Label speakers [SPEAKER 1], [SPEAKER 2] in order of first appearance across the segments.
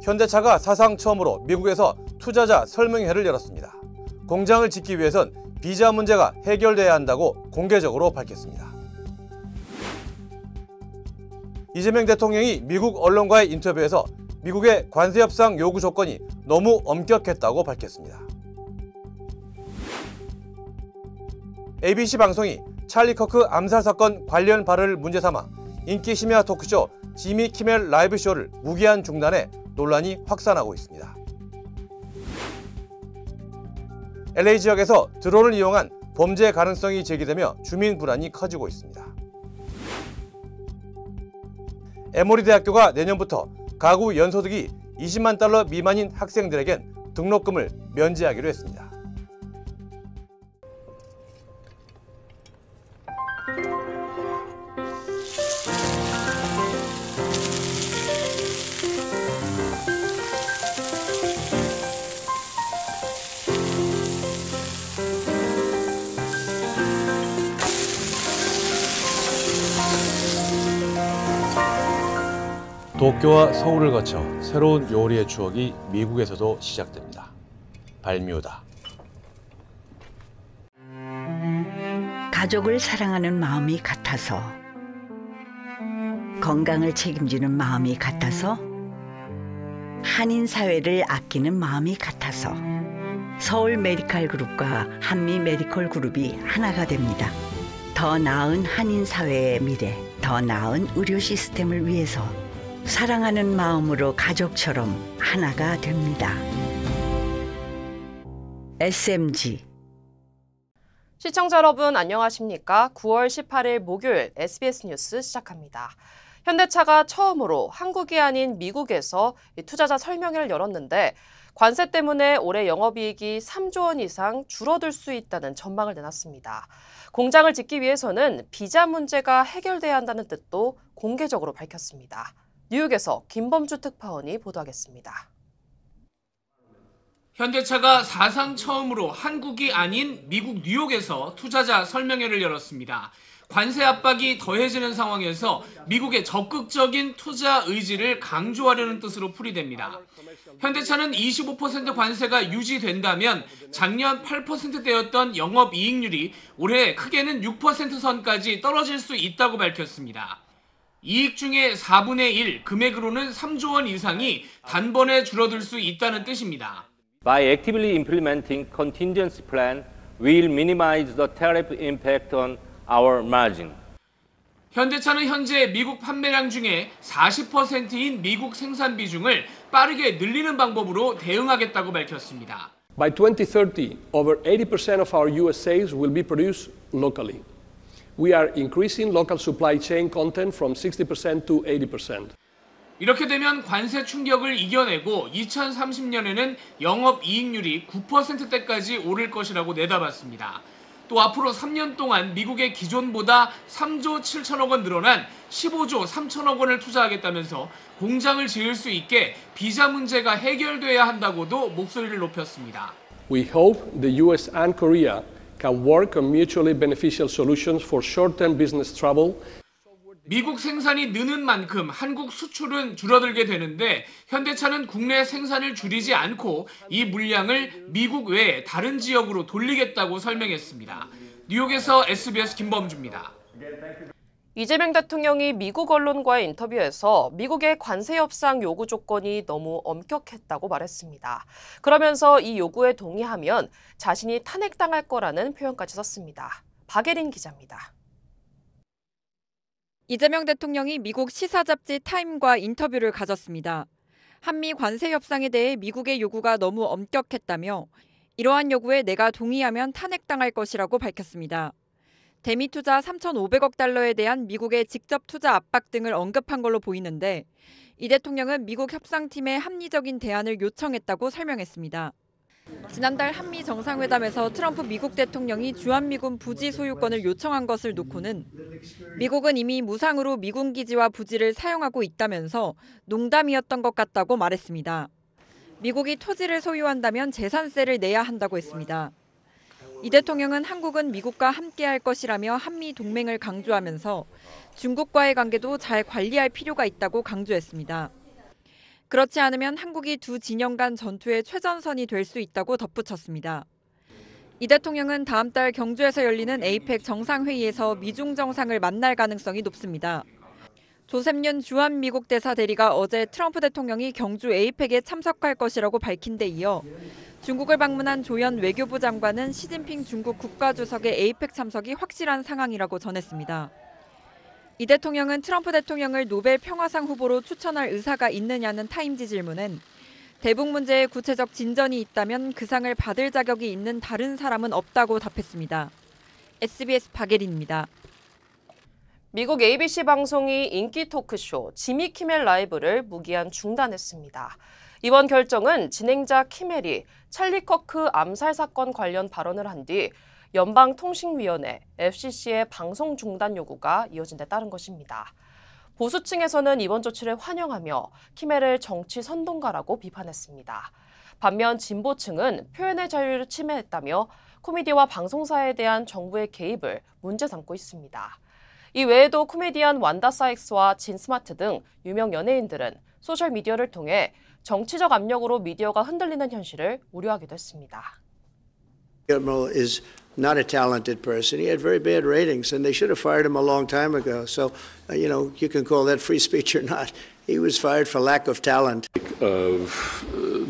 [SPEAKER 1] 현대차가 사상 처음으로 미국에서 투자자 설명회를 열었습니다. 공장을 짓기 위해선 비자 문제가 해결돼야 한다고 공개적으로 밝혔습니다. 이재명 대통령이 미국 언론과의 인터뷰에서 미국의 관세 협상 요구 조건이 너무 엄격했다고 밝혔습니다. ABC 방송이 찰리 커크 암살 사건 관련 발언을 문제 삼아 인기 심야 토크쇼 지미 키멜 라이브 쇼를 무기한 중단해 논란이 확산하고 있습니다. LA 지역에서 드론을 이용한 범죄 가능성이 제기되며 주민 불안이 커지고 있습니다. 에모리 대학교가 내년부터 가구 연소득이 20만 달러 미만인 학생들에겐 등록금을 면제하기로 했습니다. 도쿄와 서울을 거쳐 새로운 요리의 추억이 미국에서도 시작됩니다. 발뮤다.
[SPEAKER 2] 가족을 사랑하는 마음이 같아서, 건강을 책임지는 마음이 같아서, 한인 사회를 아끼는 마음이 같아서 서울 메디칼 그룹과 한미 메디컬 그룹이 하나가 됩니다. 더 나은 한인 사회의 미래, 더 나은 의료 시스템을 위해서 사랑하는 마음으로 가족처럼 하나가 됩니다. SMG.
[SPEAKER 3] 시청자 여러분 안녕하십니까? 9월 18일 목요일 SBS 뉴스 시작합니다. 현대차가 처음으로 한국이 아닌 미국에서 투자자 설명회를 열었는데 관세 때문에 올해 영업이익이 3조 원 이상 줄어들 수 있다는 전망을 내놨습니다. 공장을 짓기 위해서는 비자 문제가 해결돼야 한다는 뜻도 공개적으로 밝혔습니다. 뉴욕에서 김범주 특파원이 보도하겠습니다.
[SPEAKER 4] 현대차가 사상 처음으로 한국이 아닌 미국 뉴욕에서 투자자 설명회를 열었습니다. 관세 압박이 더해지는 상황에서 미국의 적극적인 투자 의지를 강조하려는 뜻으로 풀이됩니다. 현대차는 25% 관세가 유지된다면 작년 8%대였던 영업이익률이 올해 크게는 6% 선까지 떨어질 수 있다고 밝혔습니다. 이익 중에 4분의 1 금액으로는 3조 원 이상이 단번에 줄어들 수 있다는 뜻입니다.
[SPEAKER 5] By actively implementing contingency plan, we will minimize the tariff impact on our margin.
[SPEAKER 4] 현대차는 현재 미국 판매량 중에 40%인 미국 생산 비중을 빠르게 늘리는 방법으로 대응하겠다고 밝혔습니다.
[SPEAKER 6] By 2030, over 80% of our US sales will be produced locally. We are increasing local supply chain content from 60% to 80%.
[SPEAKER 4] 이렇게 되면 관세 충격을 이겨내고 2030년에는 영업이익률이 9%대까지 오를 것이라고 내다봤습니다. 또 앞으로 3년 동안 미국의 기존보다 3조 7천억 원 늘어난 15조 3천억 원을 투자하겠다면서 공장을 지을 수 있게 비자 문제가 해결돼야 한다고도 목소리를 높였습니다.
[SPEAKER 6] We hope the US and Korea can work on mutually beneficial solutions for short-term business travel.
[SPEAKER 4] 미국 생산이 느는 만큼 한국 수출은 줄어들게 되는데 현대차는 국내 생산을 줄이지 않고 이 물량을 미국 외 다른 지역으로 돌리겠다고 설명했습니다. 뉴욕에서 SBS 김범주입니다.
[SPEAKER 3] 이재명 대통령이 미국 언론과의 인터뷰에서 미국의 관세 협상 요구 조건이 너무 엄격했다고 말했습니다. 그러면서 이 요구에 동의하면 자신이 탄핵당할 거라는 표현까지 썼습니다. 박예린 기자입니다.
[SPEAKER 7] 이재명 대통령이 미국 시사 잡지 타임과 인터뷰를 가졌습니다. 한미 관세 협상에 대해 미국의 요구가 너무 엄격했다며 이러한 요구에 내가 동의하면 탄핵당할 것이라고 밝혔습니다. 대미 투자 3,500억 달러에 대한 미국의 직접 투자 압박 등을 언급한 걸로 보이는데 이 대통령은 미국 협상팀에 합리적인 대안을 요청했다고 설명했습니다. 지난달 한미 정상회담에서 트럼프 미국 대통령이 주한미군 부지 소유권을 요청한 것을 놓고는 미국은 이미 무상으로 미군 기지와 부지를 사용하고 있다면서 농담이었던 것 같다고 말했습니다. 미국이 토지를 소유한다면 재산세를 내야 한다고 했습니다. 이 대통령은 한국은 미국과 함께할 것이라며 한미 동맹을 강조하면서 중국과의 관계도 잘 관리할 필요가 있다고 강조했습니다. 그렇지 않으면 한국이 두 진영 간 전투의 최전선이 될 수 있다고 덧붙였습니다. 이 대통령은 다음 달 경주에서 열리는 에이펙 정상회의에서 미중 정상을 만날 가능성이 높습니다. 조셉 윤 주한 미국 대사 대리가 어제 트럼프 대통령이 경주 에이펙에 참석할 것이라고 밝힌 데 이어 중국을 방문한 조연 외교부 장관은 시진핑 중국 국가주석의 에이펙 참석이 확실한 상황이라고 전했습니다. 이 대통령은 트럼프 대통령을 노벨 평화상 후보로 추천할 의사가 있느냐는 타임지 질문엔 대북 문제에 구체적 진전이 있다면 그 상을 받을 자격이 있는 다른 사람은 없다고 답했습니다. SBS 박예린입니다.
[SPEAKER 3] 미국 ABC 방송이 인기 토크쇼 지미 키멜 라이브를 무기한 중단했습니다. 이번 결정은 진행자 키멜이 찰리 커크 암살 사건 관련 발언을 한 뒤 연방통신위원회 FCC의 방송 중단 요구가 이어진 데 따른 것입니다. 보수층에서는 이번 조치를 환영하며 키멜을 정치 선동가라고 비판했습니다. 반면 진보층은 표현의 자유를 침해했다며 코미디와 방송사에 대한 정부의 개입을 문제 삼고 있습니다. 이 외에도 코미디언 완다 사익스와 진 스마트 등 유명 연예인들은 소셜미디어를 통해 정치적 압력으로 미디어가 흔들리는 현실을 우려하기도 했습니다.
[SPEAKER 8] Admiral is not a talented person. He had very bad ratings, and they should have fired him a long time ago. So, you can call that free speech or not. He was fired for lack of talent.
[SPEAKER 9] Of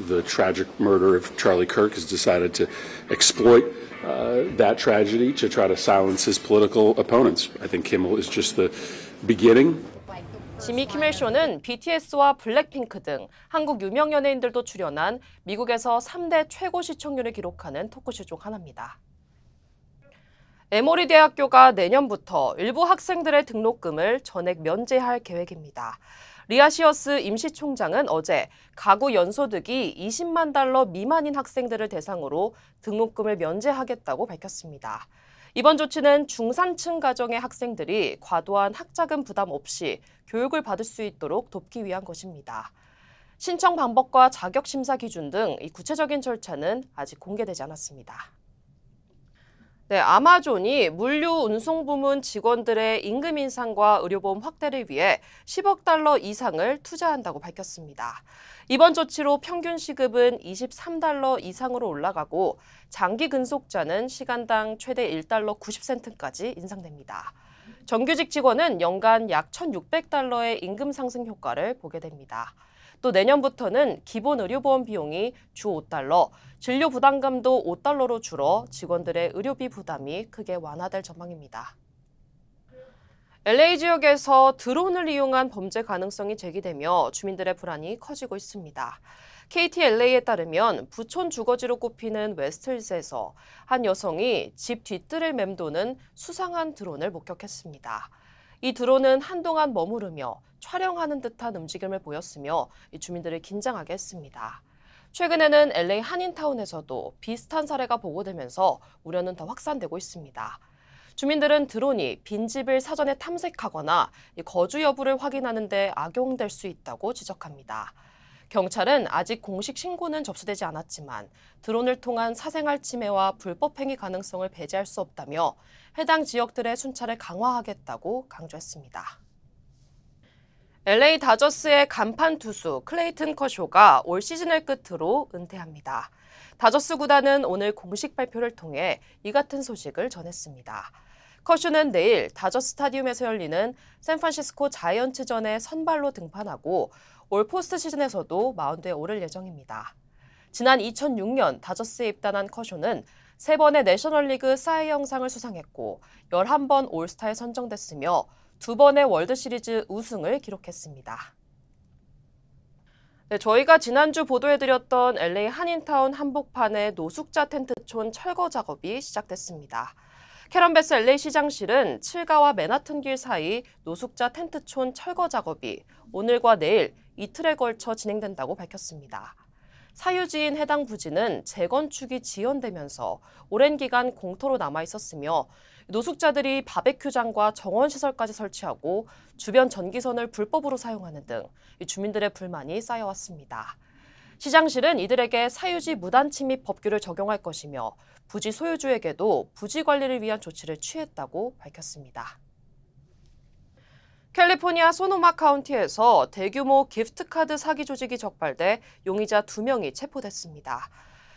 [SPEAKER 9] the tragic murder of Charlie Kirk has decided to exploit that tragedy to try to silence his political opponents. I think Kimmel is just the beginning.
[SPEAKER 3] 지미 키멜 쇼는 BTS와 블랙핑크 등 한국 유명 연예인들도 출연한 미국에서 3대 최고 시청률을 기록하는 토크쇼 중 하나입니다. 에모리 대학교가 내년부터 일부 학생들의 등록금을 전액 면제할 계획입니다. 리아 시어스 임시총장은 어제 가구 연소득이 20만 달러 미만인 학생들을 대상으로 등록금을 면제하겠다고 밝혔습니다. 이번 조치는 중산층 가정의 학생들이 과도한 학자금 부담 없이 교육을 받을 수 있도록 돕기 위한 것입니다. 신청 방법과 자격 심사 기준 등 이 구체적인 절차는 아직 공개되지 않았습니다. 네, 아마존이 물류 운송 부문 직원들의 임금 인상과 의료보험 확대를 위해 10억 달러 이상을 투자한다고 밝혔습니다. 이번 조치로 평균 시급은 23달러 이상으로 올라가고 장기 근속자는 시간당 최대 1달러 90센트까지 인상됩니다. 정규직 직원은 연간 약 1,600달러의 임금 상승 효과를 보게 됩니다. 또 내년부터는 기본 의료보험 비용이 주 5달러, 진료 부담금도 5달러로 줄어 직원들의 의료비 부담이 크게 완화될 전망입니다. LA 지역에서 드론을 이용한 범죄 가능성이 제기되며 주민들의 불안이 커지고 있습니다. KTLA에 따르면 부촌 주거지로 꼽히는 웨스트힐즈에서 한 여성이 집 뒤뜰을 맴도는 수상한 드론을 목격했습니다. 이 드론은 한동안 머무르며 촬영하는 듯한 움직임을 보였으며 주민들을 긴장하게 했습니다. 최근에는 LA 한인타운에서도 비슷한 사례가 보고되면서 우려는 더 확산되고 있습니다. 주민들은 드론이 빈집을 사전에 탐색하거나 거주 여부를 확인하는 데 악용될 수 있다고 지적합니다. 경찰은 아직 공식 신고는 접수되지 않았지만 드론을 통한 사생활 침해와 불법 행위 가능성을 배제할 수 없다며 해당 지역들의 순찰을 강화하겠다고 강조했습니다. LA 다저스의 간판 투수 클레이튼 커쇼가 올 시즌을 끝으로 은퇴합니다. 다저스 구단은 오늘 공식 발표를 통해 이 같은 소식을 전했습니다. 커쇼는 내일 다저스 스타디움에서 열리는 샌프란시스코 자이언츠전에 선발로 등판하고 올 포스트 시즌에서도 마운드에 오를 예정입니다. 지난 2006년 다저스에 입단한 커쇼는 3번의 내셔널리그 사이 영상을 수상했고 11번 올스타에 선정됐으며 2번의 월드시리즈 우승을 기록했습니다. 네, 저희가 지난주 보도해드렸던 LA 한인타운 한복판의 노숙자 텐트촌 철거 작업이 시작됐습니다. 캐런 베스 LA 시장실은 칠가와 맨하튼길 사이 노숙자 텐트촌 철거 작업이 오늘과 내일 이틀에 걸쳐 진행된다고 밝혔습니다. 사유지인 해당 부지는 재건축이 지연되면서 오랜 기간 공터로 남아 있었으며 노숙자들이 바베큐장과 정원시설까지 설치하고 주변 전기선을 불법으로 사용하는 등 주민들의 불만이 쌓여왔습니다. 시장실은 이들에게 사유지 무단 침입 법규를 적용할 것이며 부지 소유주에게도 부지 관리를 위한 조치를 취했다고 밝혔습니다. 캘리포니아 소노마 카운티에서 대규모 기프트카드 사기 조직이 적발돼 용의자 2명이 체포됐습니다.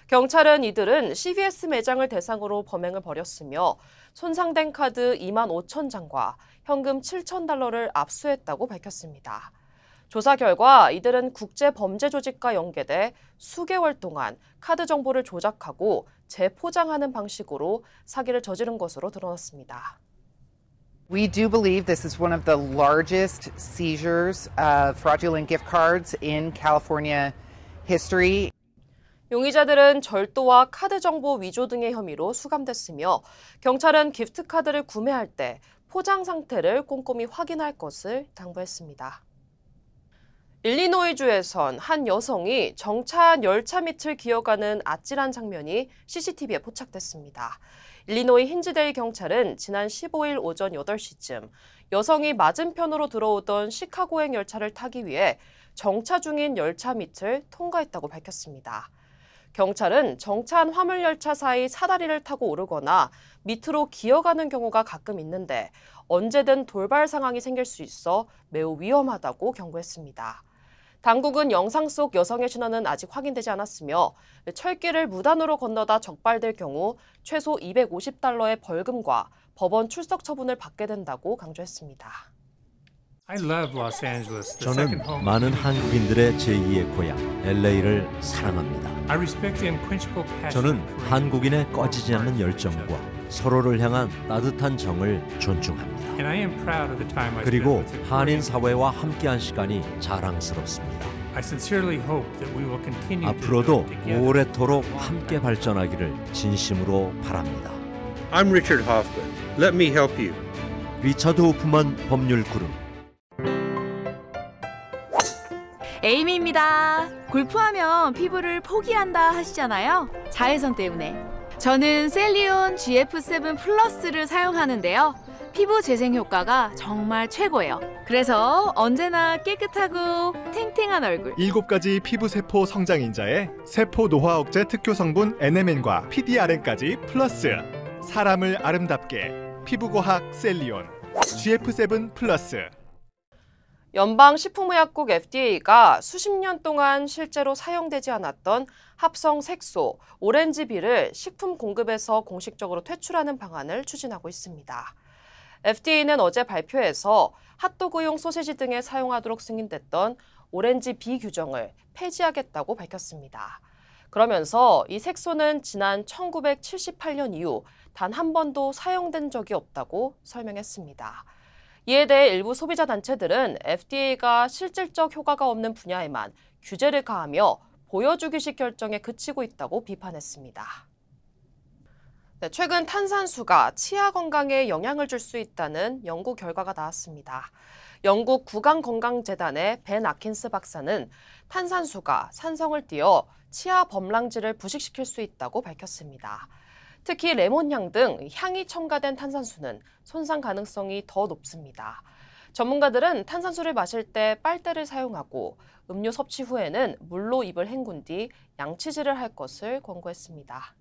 [SPEAKER 3] 경찰은 이들은 CVS 매장을 대상으로 범행을 벌였으며 손상된 카드 2만 5천 장과 현금 7,000달러를 압수했다고 밝혔습니다. 조사 결과 이들은 국제범죄 조직과 연계돼 수개월 동안 카드 정보를 조작하고 재포장하는 방식으로 사기를 저지른 것으로 드러났습니다.
[SPEAKER 10] We do believe this is one of the largest seizures of fraudulent gift cards in California history.
[SPEAKER 3] 용의자들은 절도와 카드 정보 위조 등의 혐의로 수감됐으며 경찰은 기프트카드를 구매할 때 포장 상태를 꼼꼼히 확인할 것을 당부했습니다. 일리노이주에선 한 여성이 정차한 열차 밑을 기어가는 아찔한 장면이 CCTV에 포착됐습니다. 일리노이 힌즈데일 경찰은 지난 15일 오전 8시쯤 여성이 맞은편으로 들어오던 시카고행 열차를 타기 위해 정차 중인 열차 밑을 통과했다고 밝혔습니다. 경찰은 정차한 화물열차 사이 사다리를 타고 오르거나 밑으로 기어가는 경우가 가끔 있는데 언제든 돌발 상황이 생길 수 있어 매우 위험하다고 경고했습니다. 당국은 영상 속 여성의 신원은 아직 확인되지 않았으며 철길을 무단으로 건너다 적발될 경우 최소 250달러의 벌금과 법원 출석 처분을 받게 된다고 강조했습니다.
[SPEAKER 11] 저는 많은 한국인들의 제2의 고향 LA를 사랑합니다. 저는 한국인의 꺼지지 않는 열정과 서로를 향한 따뜻한 정을 존중합니다. 그리고 한인 사회와 함께한 시간이 자랑스럽습니다. 앞으로도 오래도록 함께 발전하기를 진심으로 바랍니다.
[SPEAKER 12] I'm Richard Hoffman. Let me help you.
[SPEAKER 11] 리처드 호프만 법률 그룹.
[SPEAKER 13] 에이미입니다. 골프하면 피부를 포기한다 하시잖아요. 자외선 때문에. 저는 셀리온 GF7 플러스를 사용하는데요. 피부 재생 효과가 정말 최고예요. 그래서 언제나 깨끗하고 탱탱한 얼굴.
[SPEAKER 14] 7가지 피부세포 성장인자에 세포 노화 억제 특효 성분 NMN과 PDRN까지 플러스. 사람을 아름답게 피부과학 셀리온 GF7 플러스.
[SPEAKER 3] 연방식품의약국 FDA가 수십 년 동안 실제로 사용되지 않았던 합성 색소, 오렌지비를 식품 공급에서 공식적으로 퇴출하는 방안을 추진하고 있습니다. FDA는 어제 발표에서 핫도그용 소시지 등에 사용하도록 승인됐던 오렌지비 규정을 폐지하겠다고 밝혔습니다. 그러면서 이 색소는 지난 1978년 이후 단 한 번도 사용된 적이 없다고 설명했습니다. 이에 대해 일부 소비자 단체들은 FDA가 실질적 효과가 없는 분야에만 규제를 가하며 보여주기식 결정에 그치고 있다고 비판했습니다. 네, 최근 탄산수가 치아 건강에 영향을 줄 수 있다는 연구 결과가 나왔습니다. 영국 구강건강재단의 벤 아킨스 박사는 탄산수가 산성을 띠어 치아 범랑지를 부식시킬 수 있다고 밝혔습니다. 특히 레몬향 등 향이 첨가된 탄산수는 손상 가능성이 더 높습니다. 전문가들은 탄산수를 마실 때 빨대를 사용하고 음료 섭취 후에는 물로 입을 헹군 뒤 양치질을 할 것을 권고했습니다.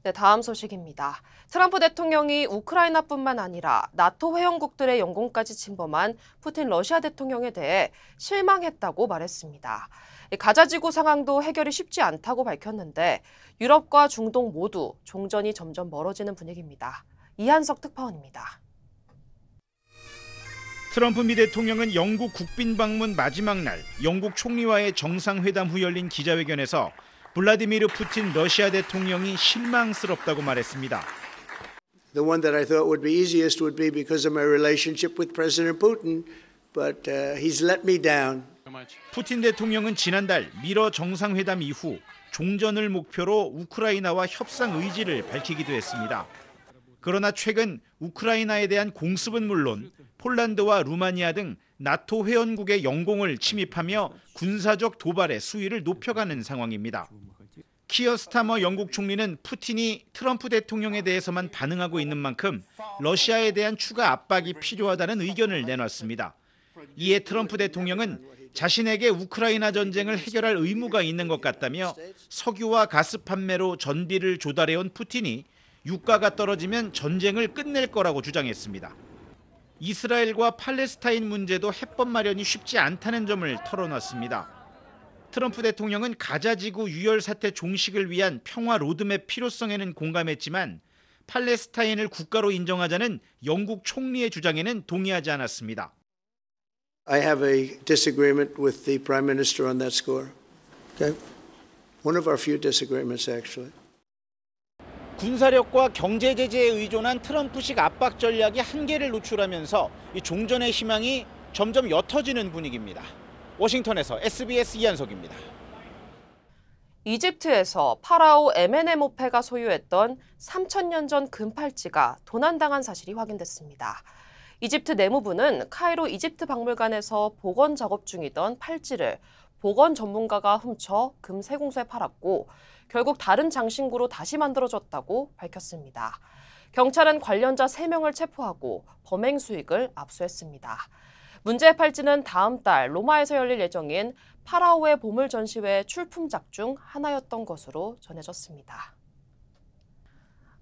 [SPEAKER 3] 네, 다음 소식입니다. 트럼프 대통령이 우크라이나뿐만 아니라 나토 회원국들의 영공까지 침범한 푸틴 러시아 대통령에 대해 실망했다고 말했습니다. 가자지구 상황도 해결이 쉽지 않다고 밝혔는데 유럽과 중동 모두 종전이 점점 멀어지는 분위기입니다. 이한석 특파원입니다.
[SPEAKER 15] 트럼프 미 대통령은 영국 국빈 방문 마지막 날 영국 총리와의 정상회담 후 열린 기자회견에서 블라디미르 푸틴 러시아 대통령이 실망스럽다고 말했습니다.
[SPEAKER 8] The one that I thought would be easiest would be because of my relationship with President Putin, but he's let me down.
[SPEAKER 15] 푸틴 대통령은 지난달 미러 정상회담 이후 종전을 목표로 우크라이나와 협상 의지를 밝히기도 했습니다. 그러나 최근 우크라이나에 대한 공습은 물론 폴란드와 루마니아 등 나토 회원국의 영공을 침입하며 군사적 도발의 수위를 높여가는 상황입니다. 키어 스타머 영국 총리는 푸틴이 트럼프 대통령에 대해서만 반응하고 있는 만큼 러시아에 대한 추가 압박이 필요하다는 의견을 내놨습니다. 이에 트럼프 대통령은 자신에게 우크라이나 전쟁을 해결할 의무가 있는 것 같다며 석유와 가스 판매로 전비를 조달해온 푸틴이 유가가 떨어지면 전쟁을 끝낼 거라고 주장했습니다. 이스라엘과 팔레스타인 문제도 해법 마련이 쉽지 않다는 점을 털어놨습니다. 트럼프 대통령은 가자지구 유혈 사태 종식을 위한 평화 로드맵 필요성에는 공감했지만 팔레스타인을 국가로 인정하자는 영국 총리의 주장에는 동의하지 않았습니다.
[SPEAKER 8] I have a disagreement with the Prime Minister on that score. Okay? One of our few disagreements, actually.
[SPEAKER 15] 군사력과 경제 제재에 의존한 트럼프식 압박 전략이 한계를 노출하면서 이 종전의 희망이 점점 옅어지는 분위기입니다. 워싱턴에서 SBS 이한석입니다.
[SPEAKER 3] 이집트에서 파라오 엠에네모페가 소유했던 3,000년 전 금팔찌가 도난당한 사실이 확인됐습니다. 이집트 내무부는 카이로 이집트 박물관에서 복원 작업 중이던 팔찌를 복원 전문가가 훔쳐 금 세공소에 팔았고 결국 다른 장신구로 다시 만들어졌다고 밝혔습니다. 경찰은 관련자 3명을 체포하고 범행 수익을 압수했습니다. 문제의 팔찌는 다음 달 로마에서 열릴 예정인 파라오의 보물 전시회 출품작 중 하나였던 것으로 전해졌습니다.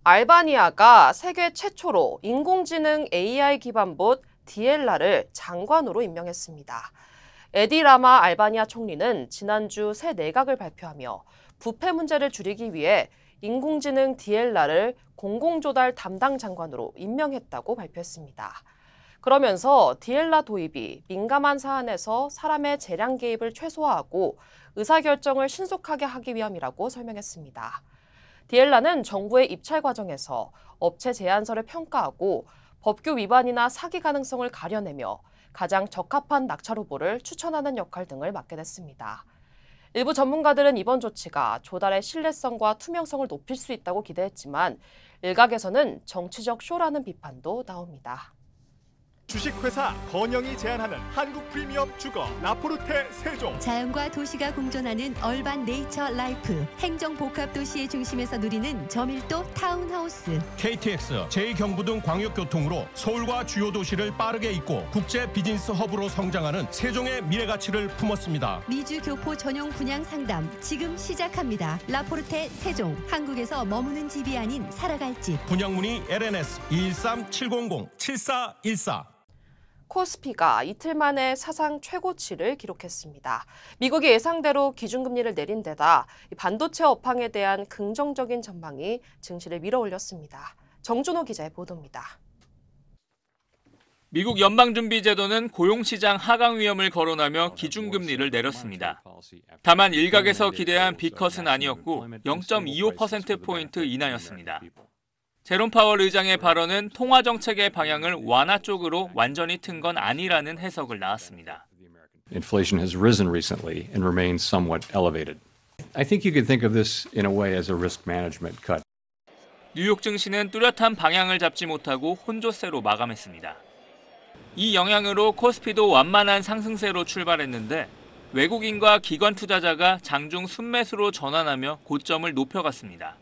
[SPEAKER 3] 알바니아가 세계 최초로 인공지능 AI 기반 봇 디엘라를 장관으로 임명했습니다. 에디 라마 알바니아 총리는 지난주 새 내각을 발표하며 부패 문제를 줄이기 위해 인공지능 디엘라를 공공조달 담당 장관으로 임명했다고 발표했습니다. 그러면서 디엘라 도입이 민감한 사안에서 사람의 재량 개입을 최소화하고 의사결정을 신속하게 하기 위함이라고 설명했습니다. 디엘라는 정부의 입찰 과정에서 업체 제안서를 평가하고 법규 위반이나 사기 가능성을 가려내며 가장 적합한 낙찰 후보를 추천하는 역할 등을 맡게 됐습니다. 일부 전문가들은 이번 조치가 조달의 신뢰성과 투명성을 높일 수 있다고 기대했지만 일각에서는 정치적 쇼라는 비판도 나옵니다.
[SPEAKER 14] 주식회사 건영이 제안하는 한국 프리미엄 주거 라포르테 세종.
[SPEAKER 16] 자연과 도시가 공존하는 얼반 네이처 라이프. 행정 복합 도시의 중심에서 누리는 저밀도 타운하우스.
[SPEAKER 17] KTX, 제2경부등 광역교통으로 서울과 주요 도시를 빠르게 잇고 국제 비즈니스 허브로 성장하는 세종의 미래가치를 품었습니다.
[SPEAKER 16] 미주 교포 전용 분양 상담 지금 시작합니다. 라포르테 세종. 한국에서 머무는 집이 아닌 살아갈 집.
[SPEAKER 17] 분양 문의 LNS 213-700-7414.
[SPEAKER 3] 코스피가 이틀 만에 사상 최고치를 기록했습니다. 미국이 예상대로 기준금리를 내린 데다 반도체 업황에 대한 긍정적인 전망이 증시를 밀어올렸습니다. 정준호 기자의 보도입니다.
[SPEAKER 18] 미국 연방준비제도는 고용시장 하강 위험을 거론하며 기준금리를 내렸습니다. 다만 일각에서 기대한 B컷은 아니었고 0.25%포인트 인하였습니다. 제롬 파월 의장의 발언은 통화 정책의 방향을 완화 쪽으로 완전히 튼 건 아니라는 해석을 낳았습니다.
[SPEAKER 19] Inflation has risen recently and remains somewhat elevated. I think you could think of this in a way as a risk management cut.
[SPEAKER 18] 뉴욕 증시는 뚜렷한 방향을 잡지 못하고 혼조세로 마감했습니다. 이 영향으로 코스피도 완만한 상승세로 출발했는데 외국인과 기관 투자자가 장중 순매수로 전환하며 고점을 높여갔습니다.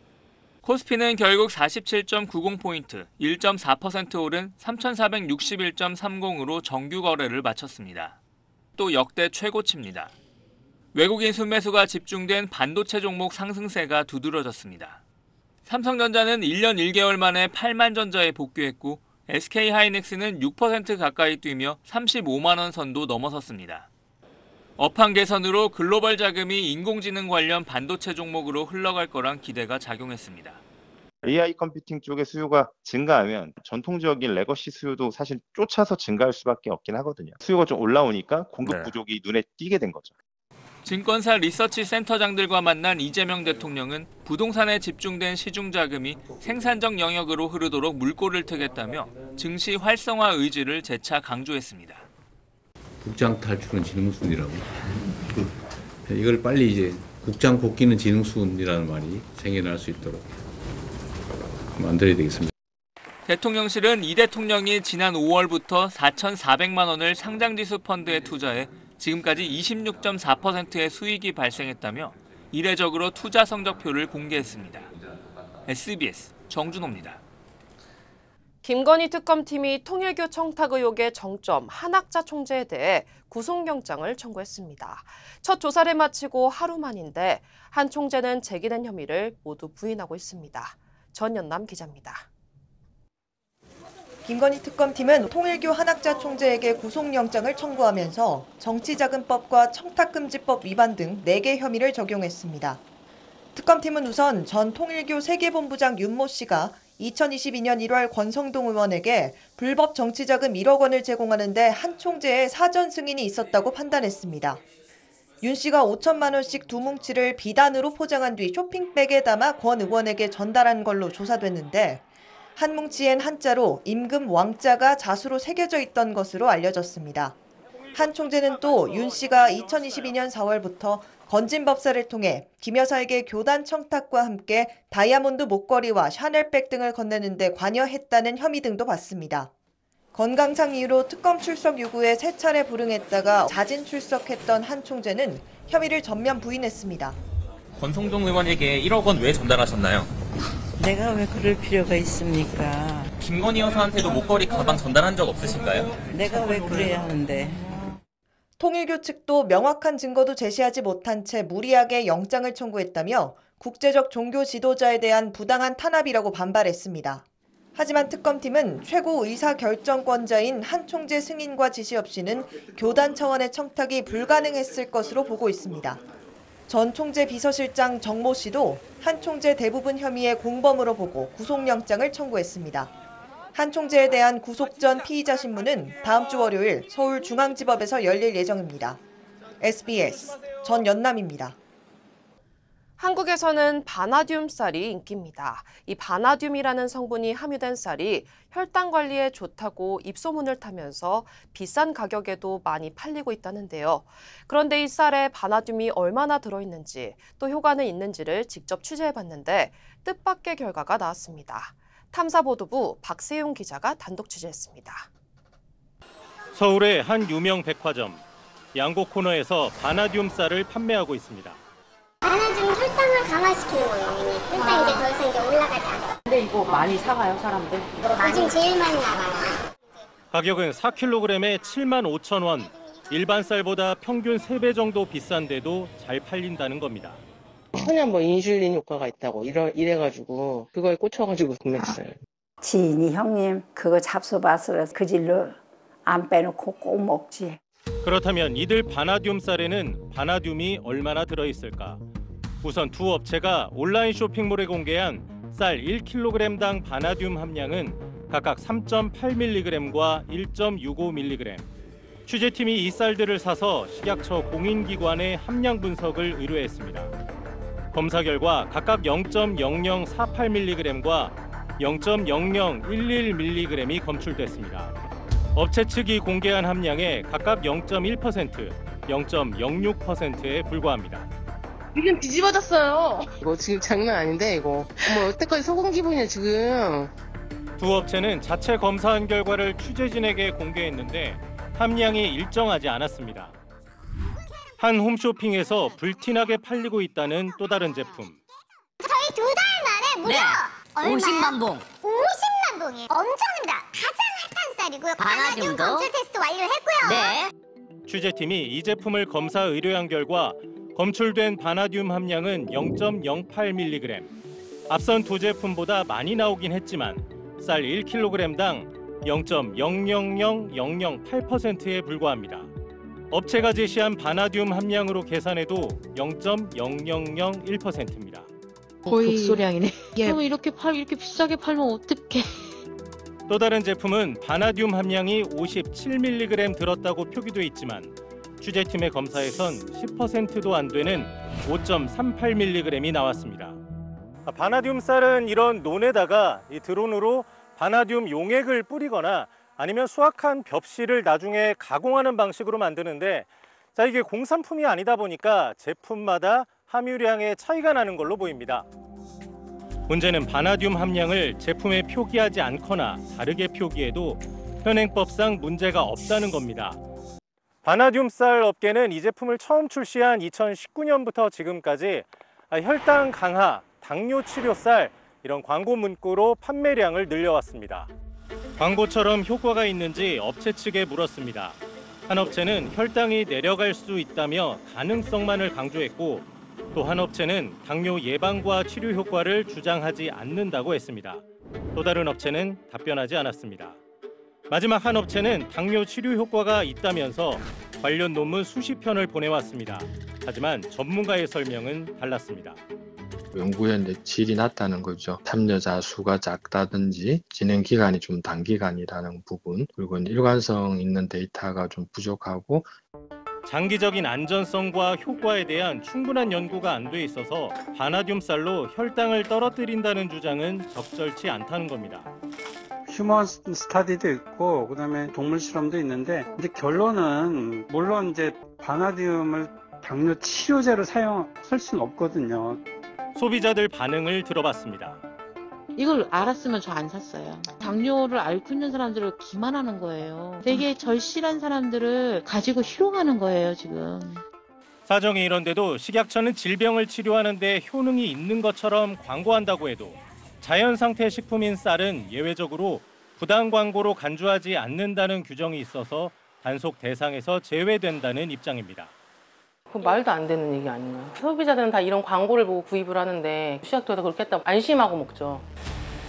[SPEAKER 18] 코스피는 결국 47.90포인트, 1.4% 오른 3,461.30으로 정규 거래를 마쳤습니다. 또 역대 최고치입니다. 외국인 순매수가 집중된 반도체 종목 상승세가 두드러졌습니다. 삼성전자는 1년 1개월 만에 8만 전자에 복귀했고 SK하이닉스는 6% 가까이 뛰며 35만 원 선도 넘어섰습니다. 업황 개선으로 글로벌 자금이 인공지능 관련 반도체 종목으로 흘러갈 거란 기대가 작용했습니다.
[SPEAKER 20] AI 컴퓨팅 쪽의 수요가 증가하면 전통적인 레거시 수요도 사실 쫓아서 증가할 수밖에 없긴 하거든요. 수요가 좀 올라오니까 공급 부족이 눈에 띄게 된 거죠.
[SPEAKER 18] 증권사 리서치 센터장들과 만난 이재명 대통령은 부동산에 집중된 시중 자금이 생산적 영역으로 흐르도록 물꼬를 트겠다며 증시 활성화 의지를 재차 강조했습니다.
[SPEAKER 21] 국장 탈출은 지능순이라고. 이걸 빨리 이제 국장 복귀는 지능순이라는 말이 생겨날 수 있도록 만들어야 되겠습니다.
[SPEAKER 18] 대통령실은 이 대통령이 지난 5월부터 4,400만 원을 상장지수 펀드에 투자해 지금까지 26.4%의 수익이 발생했다며 이례적으로 투자 성적표를 공개했습니다. SBS 정준호입니다.
[SPEAKER 3] 김건희 특검팀이 통일교 청탁 의혹의 정점 한학자 총재에 대해 구속영장을 청구했습니다. 첫 조사를 마치고 하루 만인데 한 총재는 제기된 혐의를 모두 부인하고 있습니다. 전연남 기자입니다.
[SPEAKER 1] 김건희 특검팀은 통일교 한학자 총재에게 구속영장을 청구하면서 정치자금법과 청탁금지법 위반 등 4개 혐의를 적용했습니다. 특검팀은 우선 전 통일교 세계본부장 윤모 씨가 2022년 1월 권성동 의원에게 불법 정치자금 1억 원을 제공하는 데 한 총재의 사전 승인이 있었다고 판단했습니다. 윤 씨가 5천만 원씩 두 뭉치를 비단으로 포장한 뒤 쇼핑백에 담아 권 의원에게 전달한 걸로 조사됐는데 한 뭉치엔 한자로 임금 왕자가 자수로 새겨져 있던 것으로 알려졌습니다. 한 총재는 또 윤 씨가 2022년 4월부터 건진법사를 통해 김 여사에게 교단 청탁과 함께 다이아몬드 목걸이와 샤넬백 등을 건네는 데 관여했다는 혐의 등도 받습니다. 건강상 이유로 특검 출석 요구에 3차례 불응했다가 자진 출석했던 한 총재는 혐의를 전면 부인했습니다.
[SPEAKER 22] 권성동 의원에게 1억 원 왜 전달하셨나요?
[SPEAKER 23] 내가 왜 그럴 필요가 있습니까?
[SPEAKER 22] 김건희 여사한테도 목걸이 가방 전달한 적 없으신가요?
[SPEAKER 23] 내가 왜 그래야 하는데.
[SPEAKER 1] 통일교 측도 명확한 증거도 제시하지 못한 채 무리하게 영장을 청구했다며 국제적 종교 지도자에 대한 부당한 탄압이라고 반발했습니다. 하지만 특검팀은 최고 의사결정권자인 한 총재 승인과 지시 없이는 교단 차원의 청탁이 불가능했을 것으로 보고 있습니다. 전 총재 비서실장 정모 씨도 한 총재 대부분 혐의의 공범으로 보고 구속영장을 청구했습니다. 한 총재에 대한 구속 전 피의자 신문은 다음 주 월요일 서울중앙지법에서 열릴 예정입니다. SBS 전연남입니다.
[SPEAKER 3] 한국에서는 바나듐 쌀이 인기입니다. 이 바나듐이라는 성분이 함유된 쌀이 혈당 관리에 좋다고 입소문을 타면서 비싼 가격에도 많이 팔리고 있다는데요. 그런데 이 쌀에 바나듐이 얼마나 들어있는지 또 효과는 있는지를 직접 취재해봤는데 뜻밖의 결과가 나왔습니다. 탐사보도부 박세용 기자가 단독 취재했습니다.
[SPEAKER 24] 서울의 한 유명 백화점, 양고 코너에서 바나듐 쌀을 판매하고 있습니다.
[SPEAKER 25] 바나듐 혈당을 강화시키는 거예요. 혈당이 이제 더 이상 이제 올라가지 않아요.
[SPEAKER 26] 근데 이거 많이 사가요, 사람들?
[SPEAKER 25] 요즘 제일 많이 나가요.
[SPEAKER 24] 가격은 4kg에 75,000원. 일반 쌀보다 평균 3배 정도 비싼데도 잘 팔린다는 겁니다.
[SPEAKER 27] 천연 인슐린 효과가 있다고 이래가지고 그거에 꽂혀가지고 구매했어요.
[SPEAKER 28] 지인이 형님 그거 잡숴봤으라 그 질로 안 빼놓고 꼭 먹지.
[SPEAKER 24] 그렇다면 이들 바나듐 쌀에는 바나듐이 얼마나 들어있을까? 우선 두 업체가 온라인 쇼핑몰에 공개한 쌀 1kg당 바나듐 함량은 각각 3.8mg과 1.65mg. 취재팀이 이 쌀들을 사서 식약처 공인기관에 함량 분석을 의뢰했습니다. 검사 결과 각각 0.0048mg과 0.0011mg이 검출됐습니다. 업체 측이 공개한 함량에 각각 0.1%, 0.06%에 불과합니다.
[SPEAKER 27] 지금 뒤집어졌어요. 이거 지금 장난 아닌데 이거. 어머 여태까지 속은 기분이야 지금.
[SPEAKER 24] 두 업체는 자체 검사한 결과를 취재진에게 공개했는데 함량이 일정하지 않았습니다. 한 홈쇼핑에서 불티나게 팔리고 있다는 또 다른 제품.
[SPEAKER 25] 저희 2달 만에 무려 얼마요?
[SPEAKER 26] 50만 봉.
[SPEAKER 25] 50만 봉이 엄청납니다. 가장 핫한 쌀이고요. 바나듐 검출 테스트 완료했고요.
[SPEAKER 26] 네.
[SPEAKER 24] 취재팀이 이 제품을 검사 의뢰한 결과 검출된 바나듐 함량은 0.08mg. 앞선 두 제품보다 많이 나오긴 했지만 쌀 1kg당 0.000008%에 불과합니다. 업체가 제시한 바나듐 함량으로 계산해도 0.0001%입니다.
[SPEAKER 27] 거의 극소량이네. 그럼 이렇게 비싸게 팔면 어떡해?
[SPEAKER 24] 또 다른 제품은 바나듐 함량이 57mg 들었다고 표기돼 있지만 취재팀의 검사에선 10%도 안 되는 5.38mg이 나왔습니다. 바나듐 쌀은 이런 논에다가 이 드론으로 바나듐 용액을 뿌리거나 아니면 수확한 벽실을 나중에 가공하는 방식으로 만드는데 이게 공산품이 아니다 보니까 제품마다 함유량의 차이가 나는 걸로 보입니다. 문제는 바나듐 함량을 제품에 표기하지 않거나 다르게 표기해도 현행법상 문제가 없다는 겁니다. 바나듐 쌀 업계는 이 제품을 처음 출시한 2019년부터 지금까지 혈당 강화, 당뇨 치료 쌀 이런 광고 문구로 판매량을 늘려왔습니다. 광고처럼 효과가 있는지 업체 측에 물었습니다. 한 업체는 혈당이 내려갈 수 있다며 가능성만을 강조했고 또 한 업체는 당뇨 예방과 치료 효과를 주장하지 않는다고 했습니다. 또 다른 업체는 답변하지 않았습니다. 마지막 한 업체는 당뇨 치료 효과가 있다면서 관련 논문 수십 편을 보내왔습니다. 하지만 전문가의 설명은 달랐습니다.
[SPEAKER 2] 연구의 이제 질이 낮다는 거죠. 참여자 수가 작다든지 진행 기간이 좀 단기간이라는 부분, 그리고 일관성 있는 데이터가 좀 부족하고
[SPEAKER 24] 장기적인 안전성과 효과에 대한 충분한 연구가 안 돼 있어서 바나듐쌀로 혈당을 떨어뜨린다는 주장은 적절치 않다는 겁니다.
[SPEAKER 4] 휴먼 스타디도 있고 그다음에 동물 실험도 있는데 이제 결론은 물론 이제 바나듐을 당뇨 치료제로 사용할 수는 없거든요.
[SPEAKER 24] 소비자들 반응을 들어봤습니다.
[SPEAKER 23] 이걸 알았으면 저 안 샀어요. 당뇨를 앓고 있는 사람들을 기만하는 거예요. 되게 절실한 사람들을 가지고 희롱하는 거예요, 지금.
[SPEAKER 24] 사정이 이런데도 식약처는 질병을 치료하는 데 효능이 있는 것처럼 광고한다고 해도 자연 상태 식품인 쌀은 예외적으로 부당 광고로 간주하지 않는다는 규정이 있어서 단속 대상에서 제외된다는 입장입니다.
[SPEAKER 26] 그 말도 안 되는 얘기 아닌가요? 소비자들은 다 이런 광고를 보고 구입을 하는데 식약처에서 그렇게 했다고 안심하고 먹죠.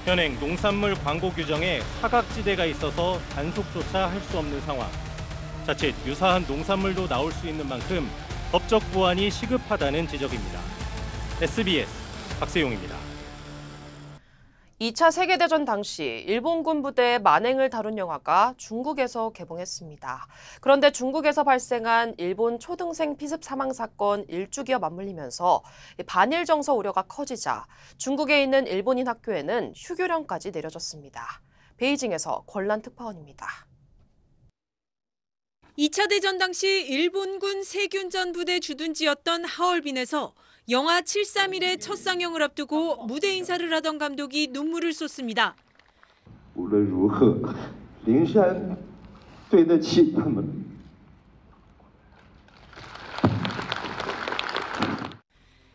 [SPEAKER 24] 현행 농산물 광고 규정에 사각지대가 있어서 단속조차 할 수 없는 상황. 자칫 유사한 농산물도 나올 수 있는 만큼 법적 보완이 시급하다는 지적입니다. SBS 박세용입니다.
[SPEAKER 3] 2차 세계대전 당시 일본군 부대의 만행을 다룬 영화가 중국에서 개봉했습니다. 그런데 중국에서 발생한 일본 초등생 피습 사망 사건 일주기와 맞물리면서 반일 정서 우려가 커지자 중국에 있는 일본인 학교에는 휴교령까지 내려졌습니다. 베이징에서 권란 특파원입니다.
[SPEAKER 5] 2차 대전 당시 일본군 세균전 부대 주둔지였던 하얼빈에서 영화 731의 첫 상영을 앞두고 무대 인사를 하던 감독이 눈물을 쏟습니다.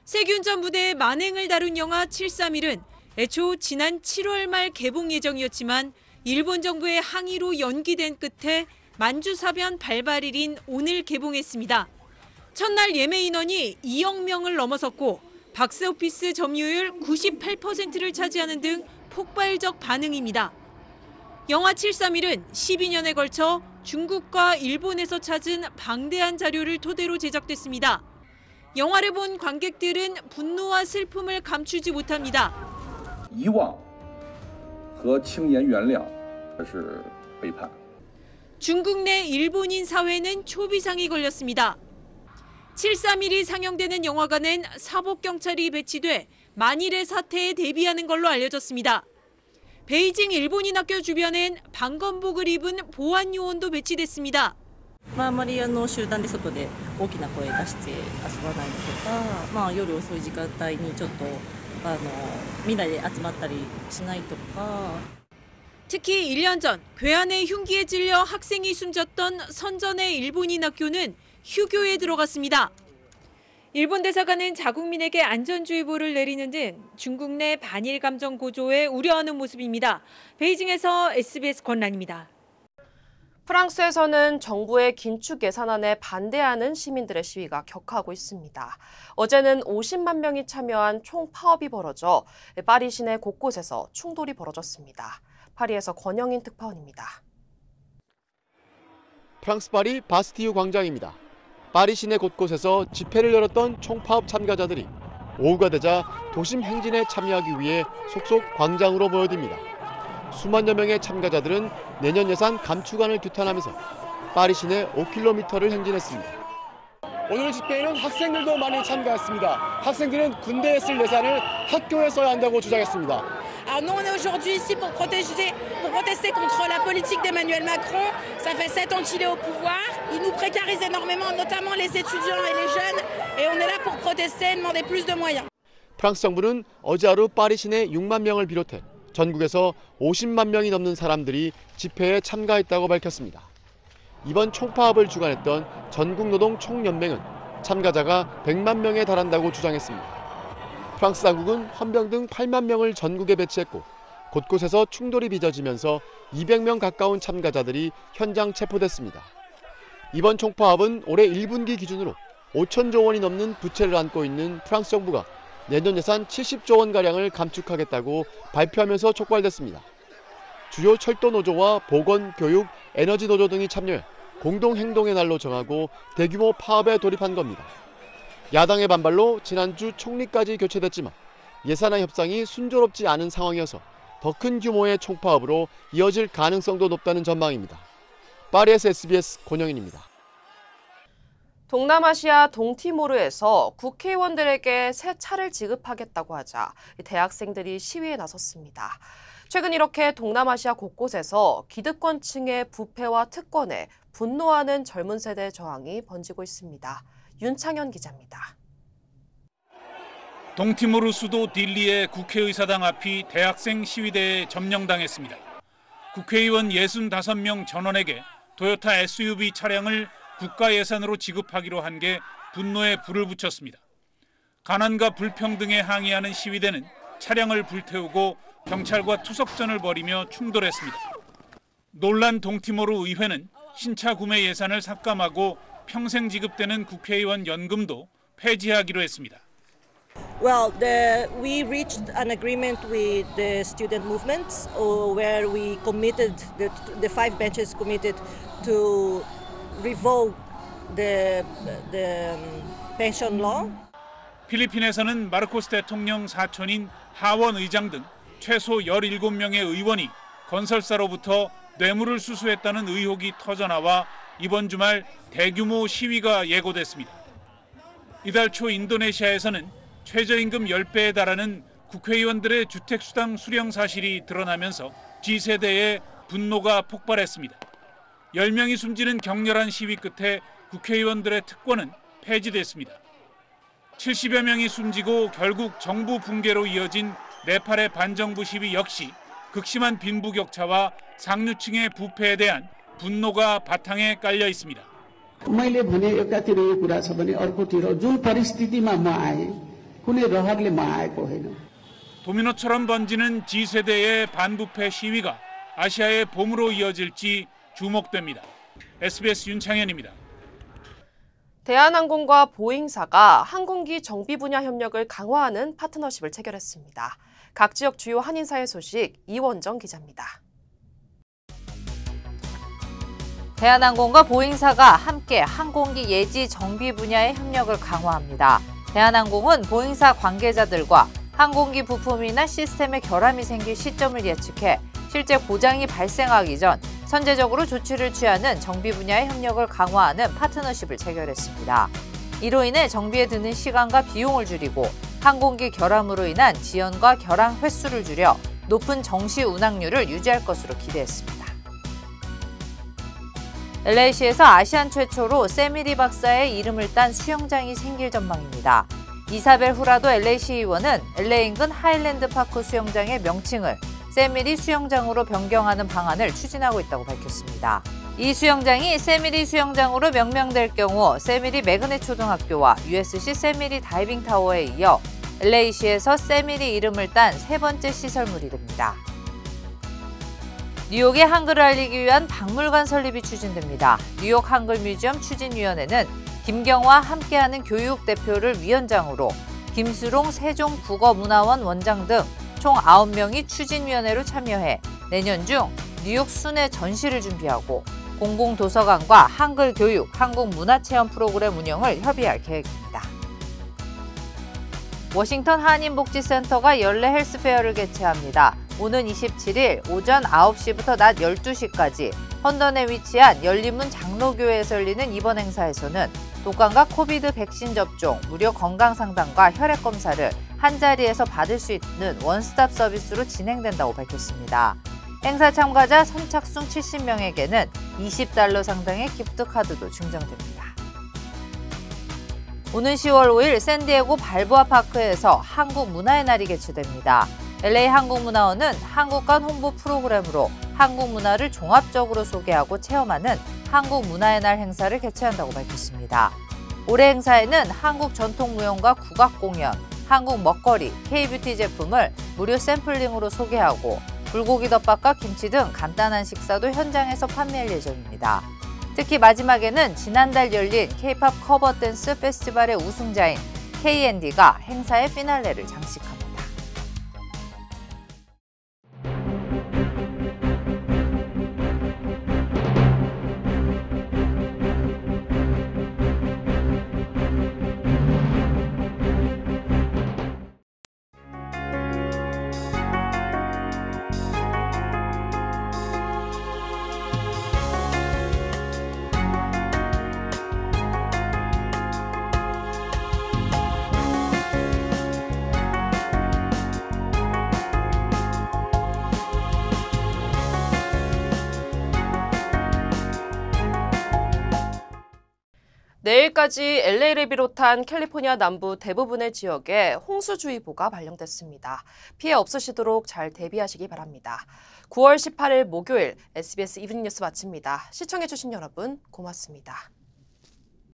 [SPEAKER 5] 세균전 부대의 만행을 다룬 영화 731은 애초 지난 7월 말 개봉 예정이었지만 일본 정부의 항의로 연기된 끝에 만주사변 발발일인 오늘 개봉했습니다. 첫날 예매 인원이 2억 명을 넘어섰고 박스오피스 점유율 98%를 차지하는 등 폭발적 반응입니다. 영화 731은 12년에 걸쳐 중국과 일본에서 찾은 방대한 자료를 토대로 제작됐습니다. 영화를 본 관객들은 분노와 슬픔을 감추지 못합니다.
[SPEAKER 6] 遗忘和轻言原谅这是背叛。
[SPEAKER 5] 중국 내 일본인 사회는 초비상이 걸렸습니다. 731이 상영되는 영화관엔 사복경찰이 배치돼 만일의 사태에 대비하는 걸로 알려졌습니다. 베이징 일본인 학교 주변엔 방검복을 입은 보안 요원도 배치됐습니다.
[SPEAKER 7] あまり集団で外で大きな声出して遊ばないとか、夜遅い時間帯にちょっとみんなで集まったりしないとか。
[SPEAKER 5] 특히 1년 전 괴한의 흉기에 찔려 학생이 숨졌던 선전의 일본인 학교는 휴교에 들어갔습니다. 일본 대사관은 자국민에게 안전주의보를 내리는 등 중국 내 반일 감정 고조에 우려하는 모습입니다. 베이징에서 SBS 권란입니다.
[SPEAKER 3] 프랑스에서는 정부의 긴축 예산안에 반대하는 시민들의 시위가 격화하고 있습니다. 어제는 50만 명이 참여한 총파업이 벌어져 파리 시내 곳곳에서 충돌이 벌어졌습니다. 파리에서 권영인 특파원입니다.
[SPEAKER 9] 프랑스 파리 바스티유 광장입니다. 파리 시내 곳곳에서 집회를 열었던 총파업 참가자들이 오후가 되자 도심 행진에 참여하기 위해 속속 광장으로 모여듭니다. 수만여 명의 참가자들은 내년 예산 감축안을 규탄하면서 파리 시내 5km를 행진했습니다. 오늘 집회에는 학생들도 많이 참가했습니다. 학생들은 군대에 쓸 예산을 학교에 써야 한다고 주장했습니다.
[SPEAKER 10] Alors nous on est aujourd'hui ici pour protester contre la politique d'Emmanuel Macron. Ça fait 7 ans qu'il est au pouvoir. Il nous précarise énormément, notamment les étudiants et les jeunes. Et on est là pour protester, demander plus de moyens.
[SPEAKER 9] 프랑스 정부는 어제 하루 파리 시내 6만 명을 비롯해 전국에서 50만 명이 넘는 사람들이 집회에 참가했다고 밝혔습니다. 이번 총파업을 주관했던 전국노동총연맹은 참가자가 100만 명에 달한다고 주장했습니다. 프랑스 당국은 헌병 등 8만 명을 전국에 배치했고 곳곳에서 충돌이 빚어지면서 200명 가까운 참가자들이 현장 체포됐습니다. 이번 총파업은 올해 1분기 기준으로 5천조 원이 넘는 부채를 안고 있는 프랑스 정부가 내년 예산 70조 원가량을 감축하겠다고 발표하면서 촉발됐습니다. 주요 철도 노조와 보건, 교육, 에너지 노조 등이 참여해 공동행동의 날로 정하고 대규모 파업에 돌입한 겁니다. 야당의 반발로 지난주 총리까지 교체됐지만 예산안 협상이 순조롭지 않은 상황이어서 더 큰 규모의 총파업으로 이어질 가능성도 높다는 전망입니다. 파리에서 SBS 권영인입니다.
[SPEAKER 3] 동남아시아 동티모르에서 국회의원들에게 새 차를 지급하겠다고 하자 대학생들이 시위에 나섰습니다. 최근 이렇게 동남아시아 곳곳에서 기득권층의 부패와 특권에 분노하는 젊은 세대의 저항이 번지고 있습니다. 윤창현 기자입니다.
[SPEAKER 8] 동티모르 수도 딜리의 국회의사당 앞이 대학생 시위대에 점령당했습니다. 국회의원 65명 전원에게 토요타 SUV 차량을 국가 예산으로 지급하기로 한 게 분노에 불을 붙였습니다. 가난과 불평등에 항의하는 시위대는 차량을 불태우고 경찰과 투석전을 벌이며 충돌했습니다. 논란 동티모르 의회는 신차 구매 예산을 삭감하고 평생 지급되는 국회의원 연금도 폐지하기로 했습니다.
[SPEAKER 11] Well, we reached an agreement with the student movements where we committed, the 5 benches committed to revoke the pension law.
[SPEAKER 8] 필리핀에서는 마르코스 대통령 사촌인 하원 의장 등 최소 17명의 의원이 건설사로부터 뇌물을 수수했다는 의혹이 터져나와 이번 주말 대규모 시위가 예고됐습니다. 이달 초 인도네시아에서는 최저임금 10배에 달하는 국회의원들의 주택수당 수령 사실이 드러나면서 G세대의 분노가 폭발했습니다. 10명이 숨지는 격렬한 시위 끝에 국회의원들의 특권은 폐지됐습니다. 70여 명이 숨지고 결국 정부 붕괴로 이어진 네팔의 반정부 시위 역시 극심한 빈부격차와 상류층의 부패에 대한 분노가 바탕에 깔려 있습니다.
[SPEAKER 12] मैले भने एकातिर यो कुरा छ भने अर्कोतिर जुन परिस्थितिमा म आए कुनै रहरले म आएको होइन.
[SPEAKER 8] 도미노처럼 번지는 G세대의 반부패 시위가 아시아의 봄으로 이어질지 주목됩니다. SBS 윤창현입니다.
[SPEAKER 3] 대한항공과 보잉사가 항공기 정비 분야 협력을 강화하는 파트너십을 체결했습니다. 각 지역 주요 한인사의 소식 이원정 기자입니다.
[SPEAKER 13] 대한항공과 보잉사가 함께 항공기 예지 정비 분야의 협력을 강화합니다. 대한항공은 보잉사 관계자들과 항공기 부품이나 시스템에 결함이 생길 시점을 예측해 실제 고장이 발생하기 전 선제적으로 조치를 취하는 정비 분야의 협력을 강화하는 파트너십을 체결했습니다. 이로 인해 정비에 드는 시간과 비용을 줄이고 항공기 결함으로 인한 지연과 결항 횟수를 줄여 높은 정시 운항률을 유지할 것으로 기대했습니다. LA시에서 아시안 최초로 세미리 박사의 이름을 딴 수영장이 생길 전망입니다. 이사벨 후라도 LA시 의원은 LA 인근 하일랜드 파크 수영장의 명칭을 세미리 수영장으로 변경하는 방안을 추진하고 있다고 밝혔습니다. 이 수영장이 세미리 수영장으로 명명될 경우 세미리 매그넷 초등학교와 USC 세미리 다이빙 타워에 이어 LA시에서 세미리 이름을 딴 세 번째 시설물이 됩니다. 뉴욕의 한글을 알리기 위한 박물관 설립이 추진됩니다. 뉴욕 한글 뮤지엄 추진위원회는 김경화 함께하는 교육 대표를 위원장으로 김수롱 세종국어문화원 원장 등 총 9명이 추진위원회로 참여해 내년 중 뉴욕 순회 전시를 준비하고 공공도서관과 한글 교육, 한국 문화체험 프로그램 운영을 협의할 계획입니다. 워싱턴 한인복지센터가 연례 헬스페어를 개최합니다. 오는 27일 오전 9시부터 낮 12시까지 헌던에 위치한 열린문 장로교회에서 열리는 이번 행사에서는 독감과 코비드 백신 접종, 무료 건강상담과 혈액검사를 한자리에서 받을 수 있는 원스톱 서비스로 진행된다고 밝혔습니다. 행사 참가자 선착순 70명에게는 $20 상당의 기프트카드도 증정됩니다. 오는 10월 5일 샌디에고 발보아 파크에서 한국 문화의 날이 개최됩니다. LA 한국문화원은 한국 간 홍보 프로그램으로 한국 문화를 종합적으로 소개하고 체험하는 한국 문화의 날 행사를 개최한다고 밝혔습니다. 올해 행사에는 한국 전통 무용과 국악 공연, 한국 먹거리, K-뷰티 제품을 무료 샘플링으로 소개하고 불고기 덮밥과 김치 등 간단한 식사도 현장에서 판매할 예정입니다. 특히 마지막에는 지난달 열린 K-팝 커버 댄스 페스티벌의 우승자인 KND가 행사의 피날레를 장식합니다.
[SPEAKER 3] 내일까지 LA를 비롯한 캘리포니아 남부 대부분의 지역에 홍수주의보가 발령됐습니다. 피해 없으시도록 잘 대비하시기 바랍니다. 9월 18일 목요일 SBS 이브닝 뉴스 마칩니다. 시청해주신 여러분 고맙습니다.